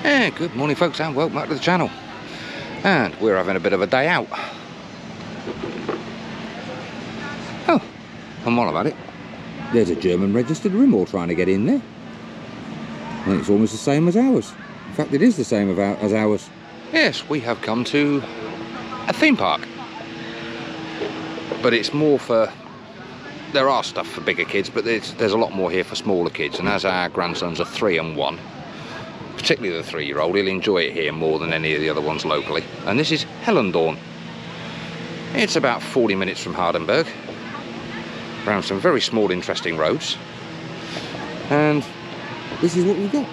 Yeah, good morning folks and welcome back to the channel. And we're having a bit of a day out. Oh, and while I'm at it, there's a German registered rim trying to get in there. I think it's almost the same as ours. In fact, it is the same as ours. Yes, we have come to a theme park. But it's more for... There are stuff for bigger kids, but there's a lot more here for smaller kids. And as our grandsons are 3 and 1, particularly the 3-year-old, he'll enjoy it here more than any of the other ones locally. And this is Hellendoorn. It's about 40 minutes from Hardenberg, around some very small interesting roads. And this is what we've got.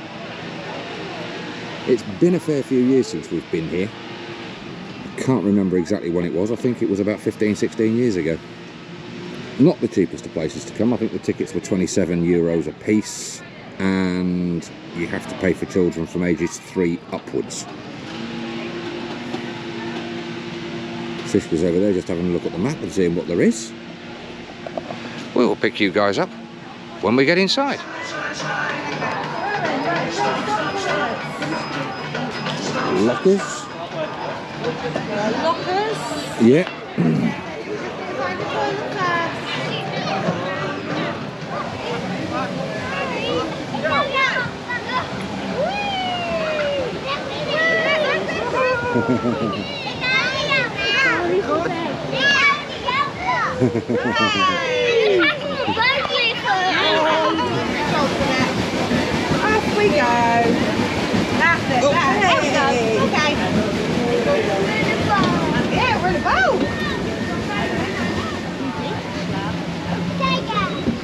It's been a fair few years since we've been here. I can't remember exactly when it was. I think it was about 15-16 years ago. Not the cheapest of places to come. I think the tickets were €27 a piece, and you have to pay for children from ages 3 upwards. Ciska's over there just having a look at the map and seeing what there is. We'll pick you guys up when we get inside. Lockers. Lockers? Yeah. Off we go. That's it. Oh. There we go. Okay. Yeah, we're in the boat.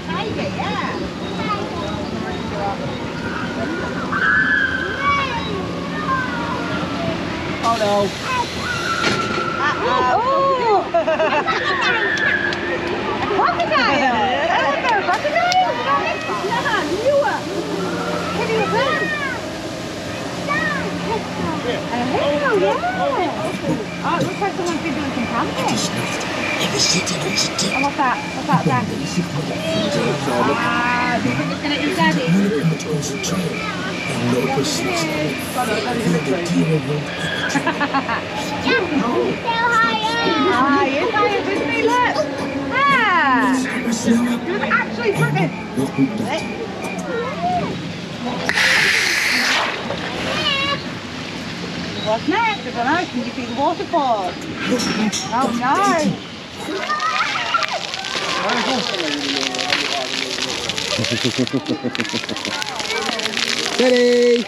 Tiger, yeah. Oh no. Uh-oh. Crocodile. Crocodile. Oh, yeah. Oh, it looks like someone's been doing some camping. And what's that? What's that there? Do you think it's going to eat daddy? It's higher, isn't he? Look. Ah. It was actually pretty. What's next? I don't know. Can you see the waterfall? Oh no! Ready!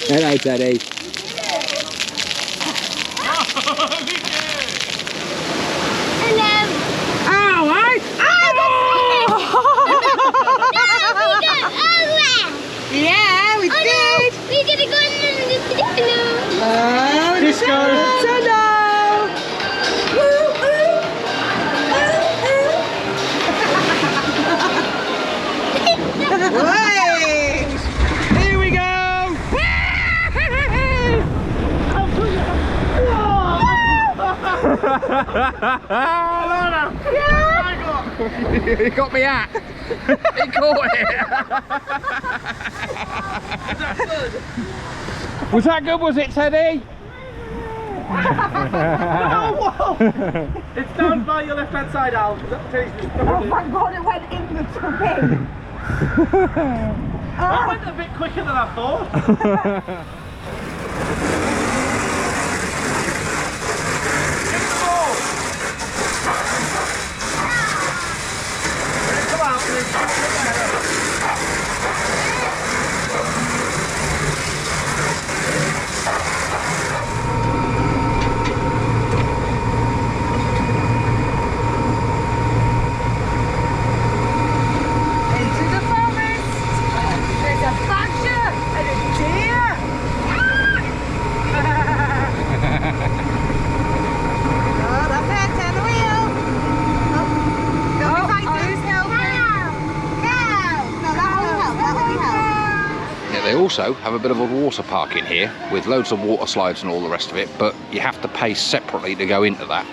Hello, Teddy. Yeah, we did. No. We're gonna go in the canoe. Oh, Ciska. Hello. Wait. Here we go. He got me hat. He caught it. Was that good, was it, Teddy? Oh, whoa. It's down by your left hand side, Al. Oh, thank God it went into the tubing. That went a bit quicker than I thought. also have a bit of a water park in here with loads of water slides and all the rest of it, but you have to pay separately to go into that.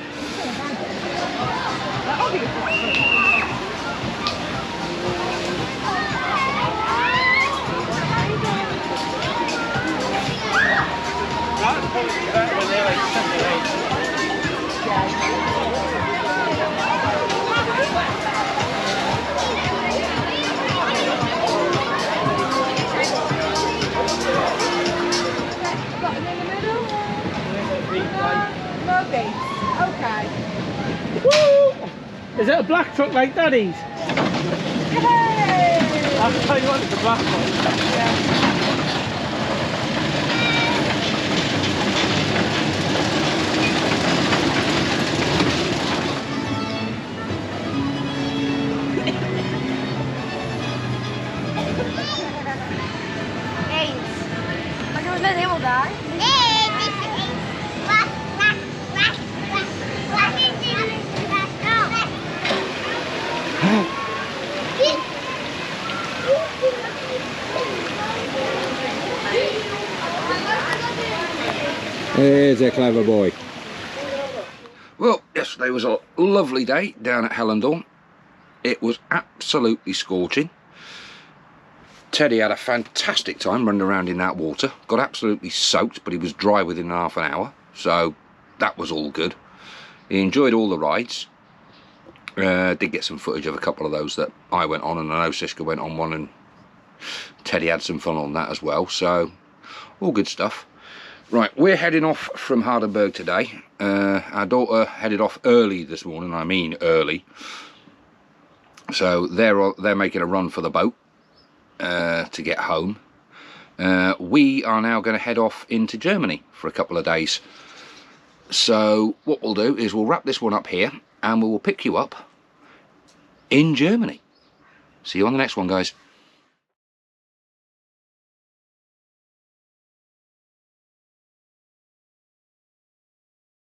No gates. Okay. Woo! Is it a black truck like Daddy's? Yay! I'll tell you what, it's a black one. Yeah. They will die. There's a clever boy. Well, yesterday was a lovely day down at Hellendoorn. It was absolutely scorching. Teddy had a fantastic time running around in that water. Got absolutely soaked, but he was dry within half an hour, so that was all good. He enjoyed all the rides. Did get some footage of a couple of those that I went on, and I know Ciska went on one, and Teddy had some fun on that as well, so all good stuff. Right, we're heading off from Hellendoorn today. Our daughter headed off early this morning, I mean early. So they're making a run for the boat to get home. We are now going to head off into Germany for a couple of days. So what we'll do is we'll wrap this one up here, and we will pick you up in Germany. See you on the next one, guys.